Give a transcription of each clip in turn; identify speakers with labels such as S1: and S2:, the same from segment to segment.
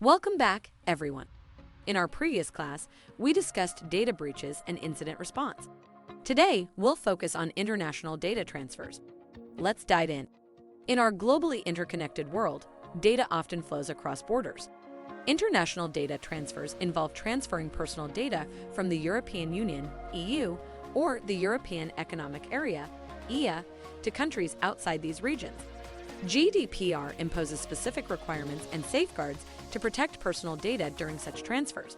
S1: Welcome back, everyone. In our previous class, we discussed data breaches and incident response. Today, we'll focus on international data transfers. Let's dive in. In our globally interconnected world, data often flows across borders. International data transfers involve transferring personal data from the European Union, EU, or the European Economic Area, EEA, to countries outside these regions. GDPR imposes specific requirements and safeguards to protect personal data during such transfers.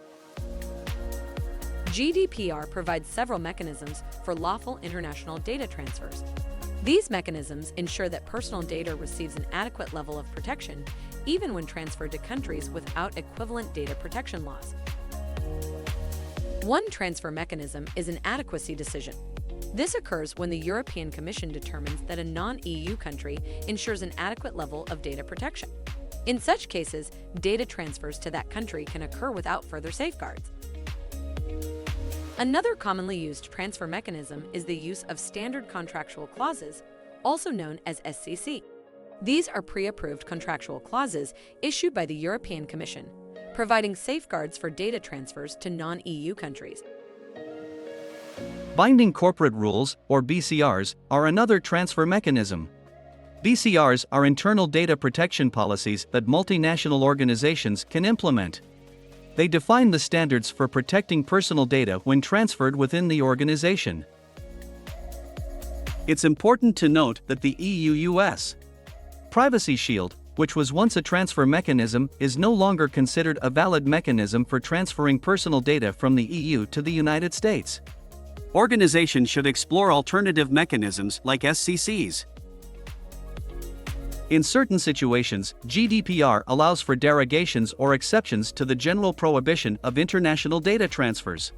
S1: GDPR provides several mechanisms for lawful international data transfers. These mechanisms ensure that personal data receives an adequate level of protection, even when transferred to countries without equivalent data protection laws. One transfer mechanism is an adequacy decision. This occurs when the European Commission determines that a non-EU country ensures an adequate level of data protection. In such cases, data transfers to that country can occur without further safeguards. Another commonly used transfer mechanism is the use of standard contractual clauses, also known as SCC. These are pre-approved contractual clauses issued by the European Commission, providing safeguards for data transfers to non-EU countries.
S2: Binding corporate rules, or BCRs, are another transfer mechanism. BCRs are internal data protection policies that multinational organizations can implement. They define the standards for protecting personal data when transferred within the organization. It's important to note that the EU-US Privacy Shield, which was once a transfer mechanism, is no longer considered a valid mechanism for transferring personal data from the EU to the United States. Organizations should explore alternative mechanisms like SCCs. In certain situations, GDPR allows for derogations or exceptions to the general prohibition of international data transfers.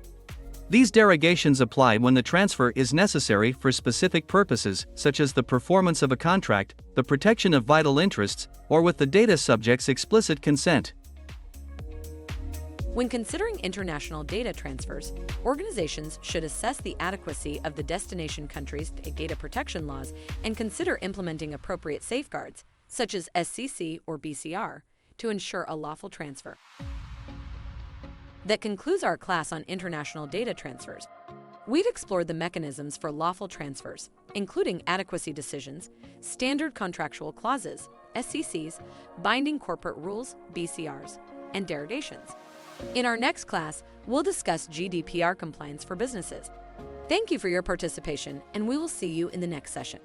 S2: These derogations apply when the transfer is necessary for specific purposes, such as the performance of a contract, the protection of vital interests, or with the data subject's explicit consent.
S1: When considering international data transfers, organizations should assess the adequacy of the destination country's data protection laws and consider implementing appropriate safeguards, such as SCC or BCR, to ensure a lawful transfer. That concludes our class on international data transfers. We've explored the mechanisms for lawful transfers, including adequacy decisions, standard contractual clauses, SCCs, binding corporate rules, BCRs, and derogations. In our next class, we'll discuss GDPR compliance for businesses. Thank you for your participation, and we will see you in the next session.